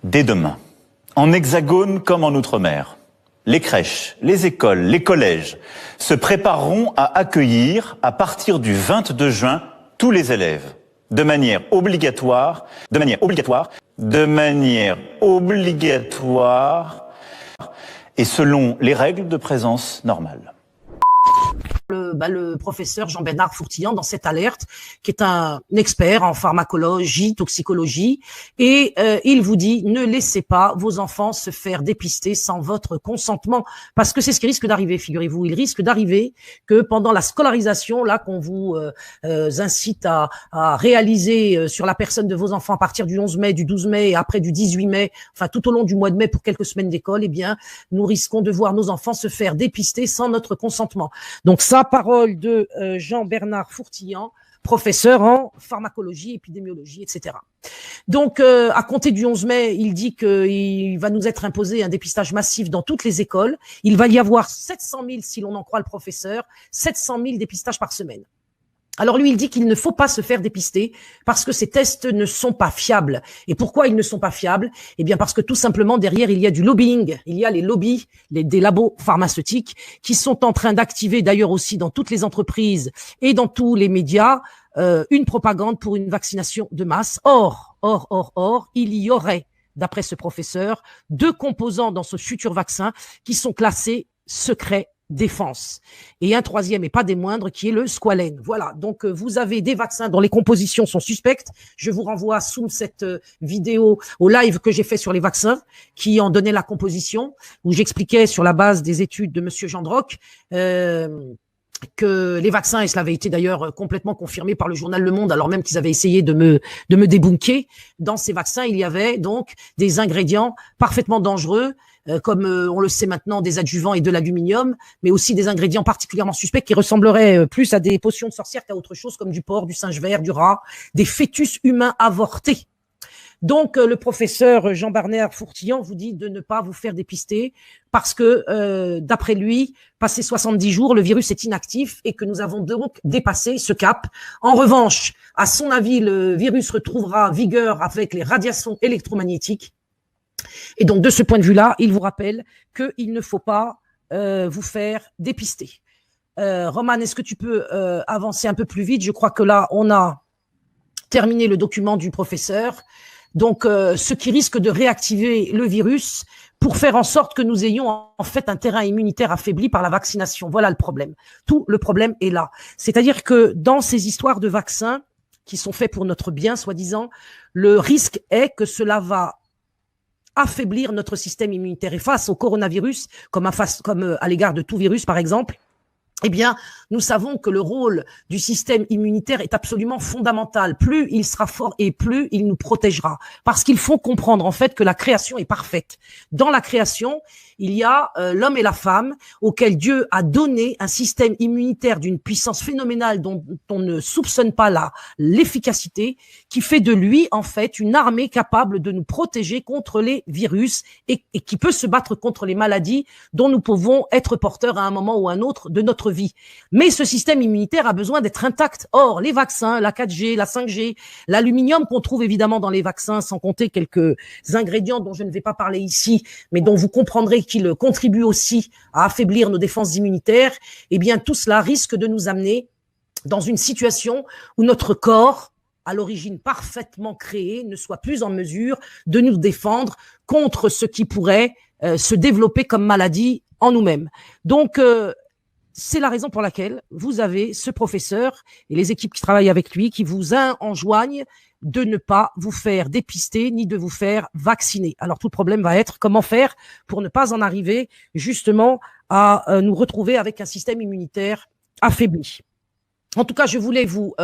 Dès demain, en Hexagone comme en Outre-mer, les crèches, les écoles, les collèges se prépareront à accueillir, à partir du 22 juin, tous les élèves, de manière obligatoire, et selon les règles de présence normales. Le professeur Jean-Bernard Fourtillant dans cette alerte, qui est un expert en pharmacologie, toxicologie, et il vous dit ne laissez pas vos enfants se faire dépister sans votre consentement, parce que c'est ce qui risque d'arriver, figurez-vous. Il risque d'arriver que pendant la scolarisation, là qu'on vous incite à réaliser sur la personne de vos enfants à partir du 11 mai, du 12 mai et après du 18 mai, enfin tout au long du mois de mai pour quelques semaines d'école, eh bien nous risquons de voir nos enfants se faire dépister sans notre consentement. Donc ça, parole de Jean-Bernard Fourtillant, professeur en pharmacologie, épidémiologie, etc. Donc, à compter du 11 mai, il dit qu'il va nous être imposé un dépistage massif dans toutes les écoles. Il va y avoir 700 000, si l'on en croit le professeur, 700 000 dépistages par semaine. Alors lui, il dit qu'il ne faut pas se faire dépister parce que ces tests ne sont pas fiables. Et pourquoi ils ne sont pas fiables? Eh bien parce que tout simplement derrière, il y a du lobbying. Il y a les lobbies des labos pharmaceutiques qui sont en train d'activer d'ailleurs aussi dans toutes les entreprises et dans tous les médias une propagande pour une vaccination de masse. Or, il y aurait, d'après ce professeur, 2 composants dans ce futur vaccin qui sont classés secret défense. Et un troisième, et pas des moindres, qui est le squalène. Voilà, donc vous avez des vaccins dont les compositions sont suspectes. Je vous renvoie sous cette vidéo au live que j'ai fait sur les vaccins, qui en donnait la composition, où j'expliquais sur la base des études de Monsieur Jean Droc, que les vaccins, et cela avait été d'ailleurs complètement confirmé par le journal Le Monde, alors même qu'ils avaient essayé de me débunker, dans ces vaccins, il y avait donc des ingrédients parfaitement dangereux, comme on le sait maintenant, des adjuvants et de l'aluminium, mais aussi des ingrédients particulièrement suspects qui ressembleraient plus à des potions de sorcière qu'à autre chose, comme du porc, du singe vert, du rat, des fœtus humains avortés. Donc, le professeur Jean-Bernard Fourtillant vous dit de ne pas vous faire dépister parce que, d'après lui, passé 70 jours, le virus est inactif et que nous avons donc dépassé ce cap. En revanche, à son avis, le virus retrouvera vigueur avec les radiations électromagnétiques. Et donc, de ce point de vue-là, il vous rappelle qu'il ne faut pas vous faire dépister. Roman, est-ce que tu peux avancer un peu plus vite? Je crois que là, on a terminé le document du professeur. Donc, ce qui risque de réactiver le virus pour faire en sorte que nous ayons en fait un terrain immunitaire affaibli par la vaccination. Voilà le problème. Tout le problème est là. C'est-à-dire que dans ces histoires de vaccins qui sont faits pour notre bien, soi-disant, le risque est que cela va affaiblir notre système immunitaire. Et face au coronavirus, comme à l'égard de tout virus, par exemple, eh bien, nous savons que le rôle du système immunitaire est absolument fondamental. Plus il sera fort et plus il nous protégera. Parce qu'il faut comprendre, en fait, que la création est parfaite. Dans la création, il y a l'homme et la femme auxquels Dieu a donné un système immunitaire d'une puissance phénoménale dont on ne soupçonne pas l'efficacité, qui fait de lui, en fait, une armée capable de nous protéger contre les virus et qui peut se battre contre les maladies dont nous pouvons être porteurs à un moment ou à un autre de notre vie. Mais ce système immunitaire a besoin d'être intact. Or, les vaccins, la 4G, la 5G, l'aluminium qu'on trouve évidemment dans les vaccins, sans compter quelques ingrédients dont je ne vais pas parler ici, mais dont vous comprendrez qu'ils contribuent aussi à affaiblir nos défenses immunitaires, eh bien, tout cela risque de nous amener dans une situation où notre corps, à l'origine parfaitement créé, ne soit plus en mesure de nous défendre contre ce qui pourrait se développer comme maladie en nous-mêmes. Donc, c'est la raison pour laquelle vous avez ce professeur et les équipes qui travaillent avec lui qui vous enjoignent de ne pas vous faire dépister ni de vous faire vacciner. Alors tout le problème va être comment faire pour ne pas en arriver justement à nous retrouver avec un système immunitaire affaibli. En tout cas, je voulais vous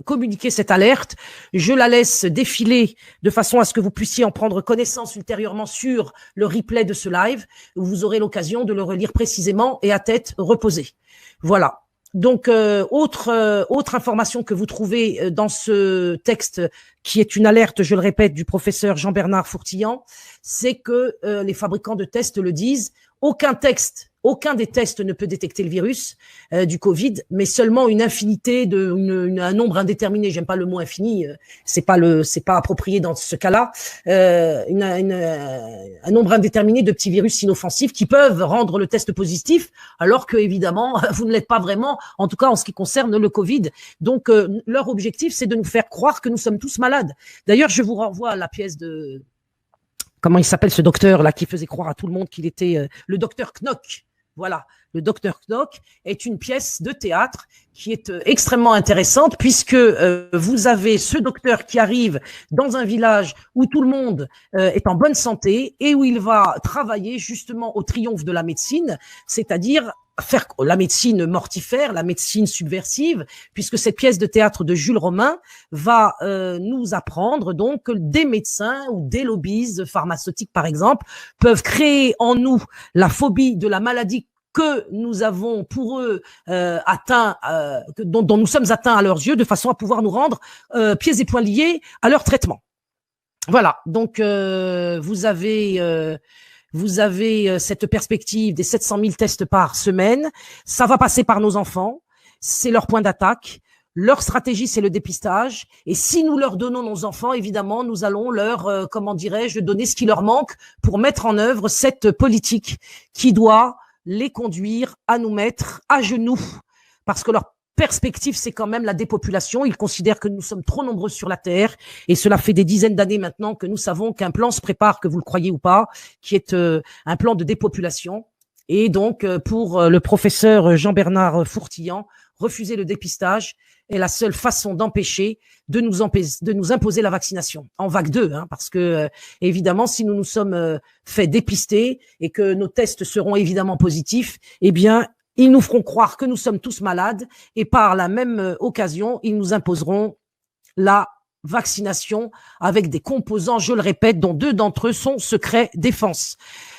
communiquer cette alerte. Je la laisse défiler de façon à ce que vous puissiez en prendre connaissance ultérieurement sur le replay de ce live, où vous aurez l'occasion de le relire précisément et à tête reposée. Voilà. Donc, autre information que vous trouvez dans ce texte qui est une alerte, je le répète, du professeur Jean-Bernard Fourtillan, c'est que les fabricants de tests le disent, aucun des tests ne peut détecter le virus du Covid, mais seulement une infinité un nombre indéterminé. J'aime pas le mot infini, c'est pas approprié dans ce cas-là. Un nombre indéterminé de petits virus inoffensifs qui peuvent rendre le test positif, alors que évidemment vous ne l'êtes pas vraiment. En tout cas en ce qui concerne le Covid. Donc leur objectif, c'est de nous faire croire que nous sommes tous malades. D'ailleurs, je vous renvoie à la pièce de comment il s'appelle ce docteur là qui faisait croire à tout le monde qu'il était le docteur Knock. Voilà, le docteur Knock est une pièce de théâtre qui est extrêmement intéressante puisque vous avez ce docteur qui arrive dans un village où tout le monde est en bonne santé et où il va travailler justement au triomphe de la médecine, c'est-à-dire faire la médecine mortifère, la médecine subversive, puisque cette pièce de théâtre de Jules Romain va nous apprendre donc que des médecins ou des lobbies pharmaceutiques par exemple peuvent créer en nous la phobie de la maladie que nous avons pour eux dont nous sommes atteints à leurs yeux, de façon à pouvoir nous rendre pieds et poings liés à leur traitement. Voilà, donc vous avez cette perspective des 700 000 tests par semaine. Ça va passer par nos enfants. C'est leur point d'attaque. Leur stratégie, c'est le dépistage. Et si nous leur donnons nos enfants, évidemment, nous allons leur, donner ce qui leur manque pour mettre en œuvre cette politique qui doit les conduire à nous mettre à genoux. Parce que leur perspective, c'est quand même la dépopulation. Ils considèrent que nous sommes trop nombreux sur la Terre et cela fait des dizaines d'années maintenant que nous savons qu'un plan se prépare, que vous le croyez ou pas, qui est un plan de dépopulation. Et donc, pour le professeur Jean-Bernard Fourtillan, refuser le dépistage est la seule façon d'empêcher de nous imposer la vaccination en vague 2, parce que évidemment, si nous nous sommes fait dépister et que nos tests seront évidemment positifs, eh bien, ils nous feront croire que nous sommes tous malades et par la même occasion, ils nous imposeront la vaccination avec des composants, je le répète, dont 2 d'entre eux sont secret défense.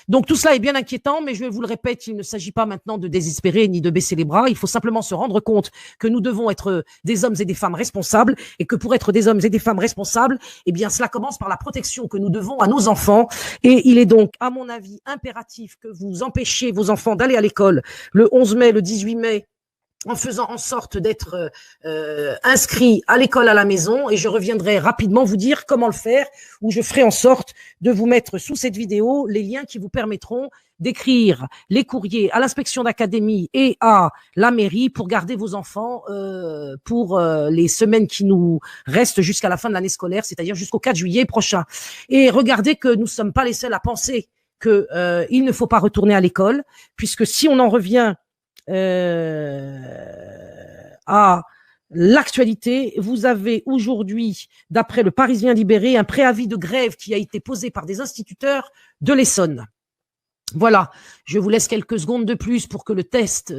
Donc tout cela est bien inquiétant, mais je vous le répète, il ne s'agit pas maintenant de désespérer ni de baisser les bras. Il faut simplement se rendre compte que nous devons être des hommes et des femmes responsables et que pour être des hommes et des femmes responsables, eh bien cela commence par la protection que nous devons à nos enfants. Et il est donc, à mon avis, impératif que vous empêchiez vos enfants d'aller à l'école le 11 mai, le 18 mai, en faisant en sorte d'être inscrits à l'école à la maison, et je reviendrai rapidement vous dire comment le faire, ou je ferai en sorte de vous mettre sous cette vidéo les liens qui vous permettront d'écrire les courriers à l'inspection d'académie et à la mairie pour garder vos enfants pour les semaines qui nous restent jusqu'à la fin de l'année scolaire, c'est-à-dire jusqu'au 4 juillet prochain. Et regardez que nous ne sommes pas les seuls à penser que il ne faut pas retourner à l'école, puisque si on en revient à l'actualité, vous avez aujourd'hui, d'après le Parisien libéré, un préavis de grève qui a été posé par des instituteurs de l'Essonne. Voilà, je vous laisse quelques secondes de plus pour que le texte,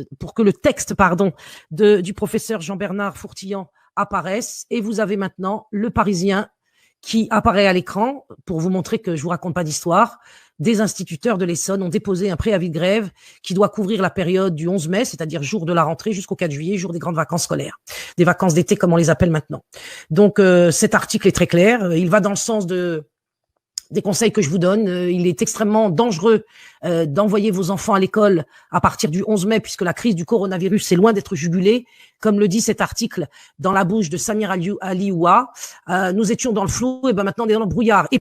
du professeur Jean-Bernard Fourtillan apparaisse, et vous avez maintenant le Parisien qui apparaît à l'écran pour vous montrer que je vous raconte pas d'histoire. Des instituteurs de l'Essonne ont déposé un préavis de grève qui doit couvrir la période du 11 mai, c'est-à-dire jour de la rentrée, jusqu'au 4 juillet, jour des grandes vacances scolaires, des vacances d'été comme on les appelle maintenant. Donc cet article est très clair, il va dans le sens des conseils que je vous donne. Il est extrêmement dangereux d'envoyer vos enfants à l'école à partir du 11 mai, puisque la crise du coronavirus est loin d'être jugulée. Comme le dit cet article dans la bouche de Samir Alioua, nous étions dans le flou, et ben maintenant on est dans le brouillard. Et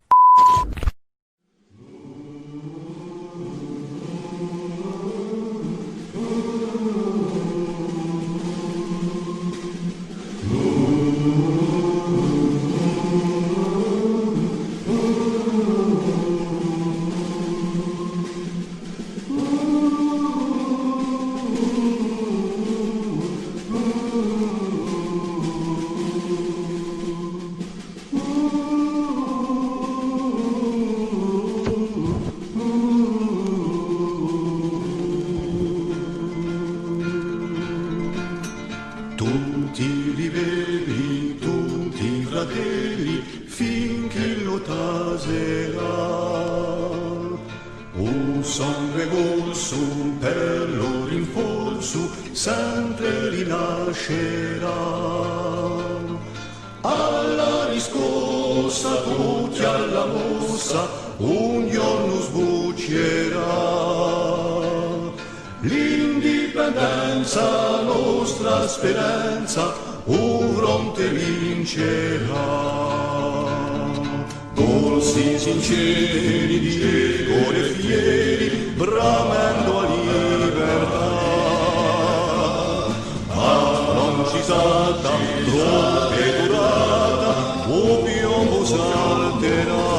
Tutti li vedi, tutti fratelli, finché lo taserà. Un sangue volso, un perlo rinforzo, sempre rinascerà. alla riscossa, tutti alla mossa, un giorno sbuccerà. L'indipendenza, nostra speranza, un fronte vincerà. Dolci, sinceri, di cuore fieri, bramando a libertà. Ma non ci salta, troppo è durata, o piombo salterà.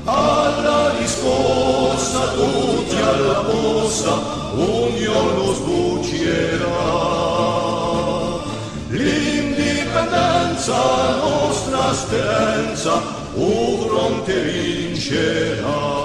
Alla riscossa, tutti alla mossa, un giorno sbuccerà. L'indipendenza, nostra speranza, un fronte vincerà.